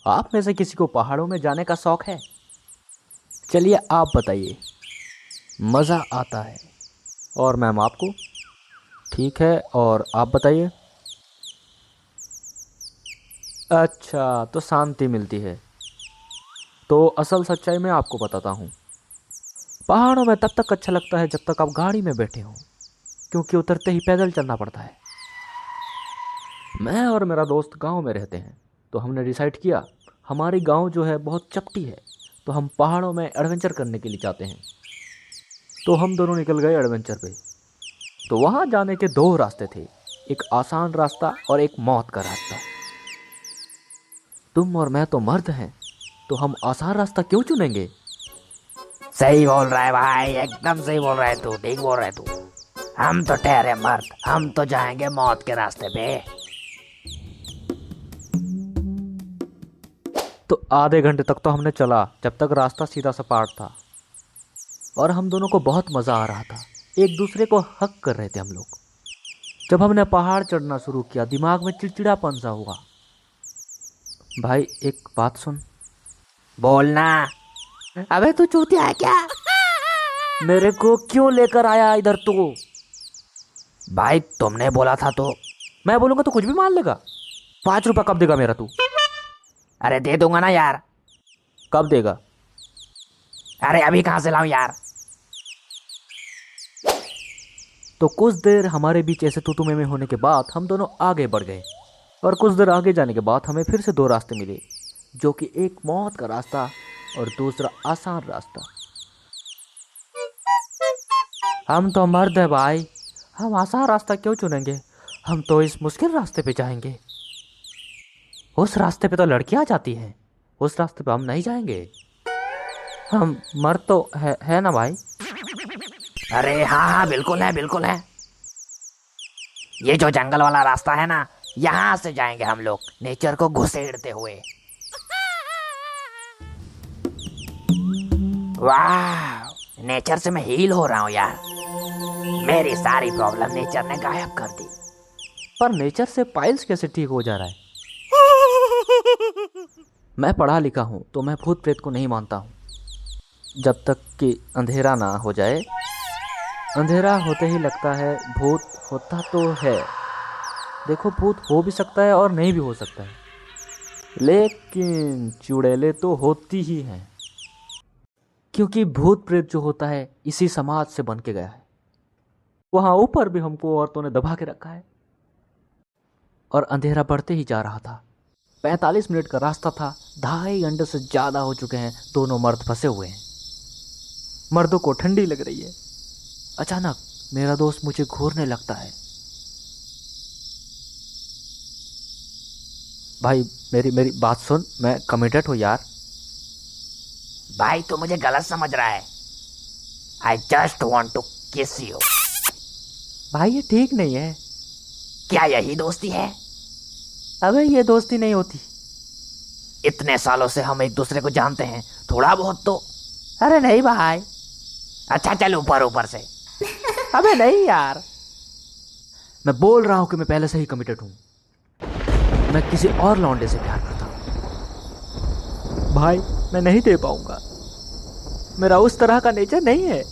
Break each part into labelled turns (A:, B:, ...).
A: आप में से किसी को पहाड़ों में जाने का शौक है? चलिए आप बताइए। मज़ा आता है। और मैम आपको? ठीक है, और आप बताइए। अच्छा, तो शांति मिलती है। तो असल सच्चाई मैं आपको बताता हूँ। पहाड़ों में तब तक अच्छा लगता है जब तक आप गाड़ी में बैठे हों, क्योंकि उतरते ही पैदल चलना पड़ता है। मैं और मेरा दोस्त गांव में रहते हैं, तो हमने डिसाइड किया हमारी गांव जो है बहुत चपटी है, तो हम पहाड़ों में एडवेंचर करने के लिए चाहते हैं। तो हम दोनों निकल गए एडवेंचर पे। तो वहाँ जाने के दो रास्ते थे, एक आसान रास्ता और एक मौत का रास्ता। तुम और मैं तो मर्द हैं, तो हम आसान रास्ता क्यों चुनेंगे?
B: सही बोल रहा है भाई, एकदम सही बोल रहा है तू, ठीक बोल रहा है तू। हम तो ठहरे मर्द, हम तो जाएंगे मौत के रास्ते पे।
A: तो आधे घंटे तक तो हमने चला, जब तक रास्ता सीधा सपाट था, और हम दोनों को बहुत मज़ा आ रहा था। एक दूसरे को हक कर रहे थे हम लोग। जब हमने पहाड़ चढ़ना शुरू किया, दिमाग में चिड़चिड़ापन सा हुआ। भाई एक बात सुन।
B: बोलना।
A: अबे तू चूतिया है क्या? मेरे को क्यों लेकर आया इधर तू?
B: भाई तुमने बोला था तो।
A: मैं बोलूंगा तो कुछ भी मान लेगा। 5 रुपया कब देगा मेरा तू?
B: अरे दे दूंगा ना यार।
A: कब देगा?
B: अरे अभी कहाँ से लाऊं यार।
A: तो कुछ देर हमारे बीच ऐसे तू में होने के बाद हम दोनों आगे बढ़ गए, और कुछ देर आगे जाने के बाद हमें फिर से दो रास्ते मिले, जो कि एक मौत का रास्ता और दूसरा आसान रास्ता। हम तो मर्द है भाई, हम आसान रास्ता क्यों चुनेंगे? हम तो इस मुश्किल रास्ते पे जाएंगे। उस रास्ते पे तो लड़कियां जाती हैं, उस रास्ते पे हम नहीं जाएंगे। हम मर्द तो है ना भाई?
B: अरे हाँ हाँ, बिल्कुल है बिल्कुल है। ये जो जंगल वाला रास्ता है ना, यहाँ से जाएंगे हम लोग, नेचर को घुसेड़ते हुए। वाह, नेचर से मैं हील हो रहा हूँ यार। मेरी सारी प्रॉब्लम नेचर ने गायब कर दी।
A: पर नेचर से पाइल्स कैसे ठीक हो जा रहा है? मैं पढ़ा लिखा हूँ, तो मैं भूत प्रेत को नहीं मानता हूँ, जब तक कि अंधेरा ना हो जाए। अंधेरा होते ही लगता है भूत होता तो है। देखो, भूत हो भी सकता है और नहीं भी हो सकता है, लेकिन चुड़ैलें तो होती ही हैं, क्योंकि भूत प्रेत जो होता है इसी समाज से बन के गया है। वहाँ ऊपर भी हमको औरतों ने दबा के रखा है। और अंधेरा बढ़ते ही जा रहा था। 45 मिनट का रास्ता था, 2.5 घंटे से ज़्यादा हो चुके हैं। दोनों मर्द फंसे हुए हैं। मर्दों को ठंडी लग रही है। अचानक मेरा दोस्त मुझे घूरने लगता है। भाई मेरी मेरी बात सुन, मैं कमिटेड हूँ यार।
B: भाई तू मुझे गलत समझ रहा है। आई जस्ट वॉन्ट टू किस यू।
A: भाई ये ठीक नहीं है।
B: क्या यही दोस्ती है?
A: अबे ये दोस्ती नहीं होती।
B: इतने सालों से हम एक दूसरे को जानते हैं, थोड़ा बहुत तो।
A: अरे नहीं भाई।
B: अच्छा चल, ऊपर ऊपर से।
A: अबे नहीं यार, मैं बोल रहा हूँ कि मैं पहले से ही कमिटेड हूँ। मैं किसी और लौंडे से प्यार करता हूँ। भाई मैं नहीं दे पाऊंगा, मेरा उस तरह का नेचर नहीं है।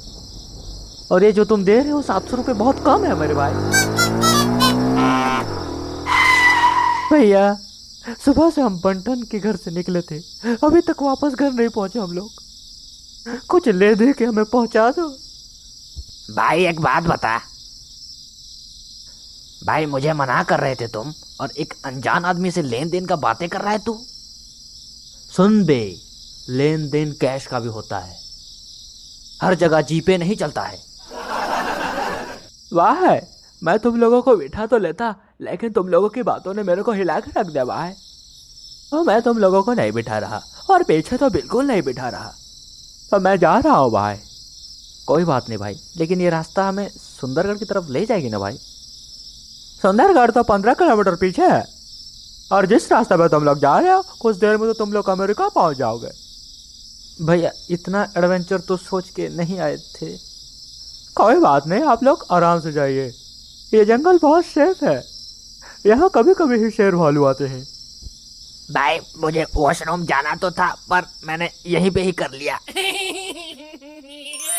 A: और ये जो तुम दे रहे हो 700 रुपये बहुत कम है मेरे भाई। भैया, सुबह से हम बंटन के घर से निकले थे, अभी तक वापस घर नहीं पहुंचे हम लोग। कुछ ले दे के हमें पहुंचा दो।
B: भाई एक बात बता। भाई मुझे मना कर रहे थे तुम, और एक अनजान आदमी से लेन देन का बातें कर रहा है तू।
A: सुन बे, लेन देन कैश का भी होता है, हर जगह जीपे नहीं चलता है। वाह है, मैं तुम लोगों को बिठा तो लेता, लेकिन तुम लोगों की बातों ने मेरे को हिला के रख दिया भाई। और मैं तुम लोगों को नहीं बिठा रहा, और पीछे तो बिल्कुल नहीं बिठा रहा। तो मैं जा रहा हूँ भाई। कोई बात नहीं भाई, लेकिन ये रास्ता हमें सुंदरगढ़ की तरफ ले जाएगी ना भाई? सुंदरगढ़ तो 15 किलोमीटर पीछे है, और जिस रास्ते पे तुम लोग जा रहे हो, कुछ देर में तो तुम लोग अमेरिका पहुंच जाओगे। भैया इतना एडवेंचर तो सोच के नहीं आए थे। कोई बात नहीं, आप लोग आराम से जाइए, ये जंगल बहुत सेफ है, यहाँ कभी कभी ही शेर भालू आते हैं।
B: भाई मुझे वॉशरूम जाना तो था, पर मैंने यहीं पे ही कर लिया।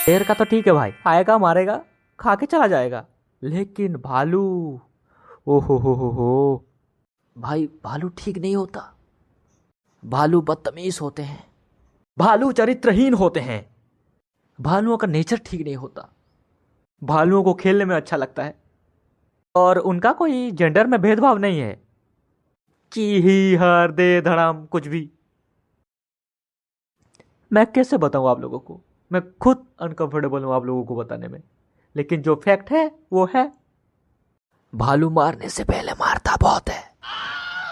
A: शेर का तो ठीक है भाई, आएगा मारेगा खा के चला जाएगा, लेकिन भालू, हो भाई भालू ठीक नहीं होता। भालू बदतमीज होते हैं, भालू चरित्रहीन होते हैं, भालुओं का नेचर ठीक नहीं होता। भालुओं को खेलने में अच्छा लगता है और उनका कोई जेंडर में भेदभाव नहीं है कि ही हर दे धड़ाम कुछ भी। मैं कैसे बताऊं आप लोगों को, मैं खुद अनकंफर्टेबल हूं आप लोगों को बताने में, लेकिन जो फैक्ट है वो है, भालू मारने से पहले मारता बहुत है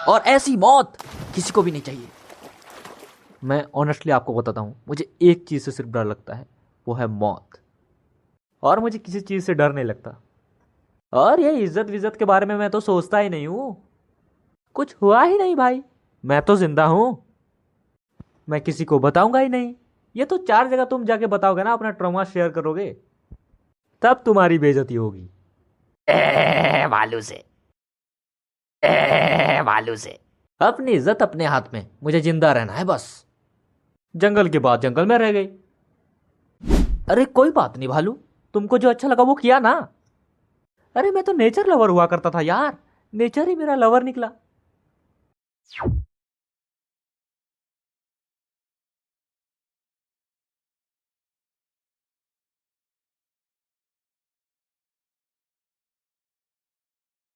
A: और ऐसी मौत किसी को भी नहीं चाहिए। मैं ऑनेस्टली आपको बताता हूं, मुझे एक चीज से सिर्फ डर लगता है, वो है मौत, और मुझे किसी चीज से डर नहीं लगता। और ये इज्जत विज्जत के बारे में मैं तो सोचता ही नहीं हूं, कुछ हुआ ही नहीं भाई, मैं तो जिंदा हूं, मैं किसी को बताऊंगा ही नहीं। ये तो 4 जगह तुम जाके बताओगे ना, अपना ट्रॉमा शेयर करोगे, तब तुम्हारी बेइज्जती होगी।
B: भालू से, भालू से।
A: अपनी इज्जत अपने हाथ में, मुझे जिंदा रहना है बस। जंगल के बाद जंगल में रह गई। अरे कोई बात नहीं भालू, तुमको जो अच्छा लगा वो किया ना। अरे मैं तो नेचर लवर हुआ करता था यार, नेचर ही मेरा लवर निकला।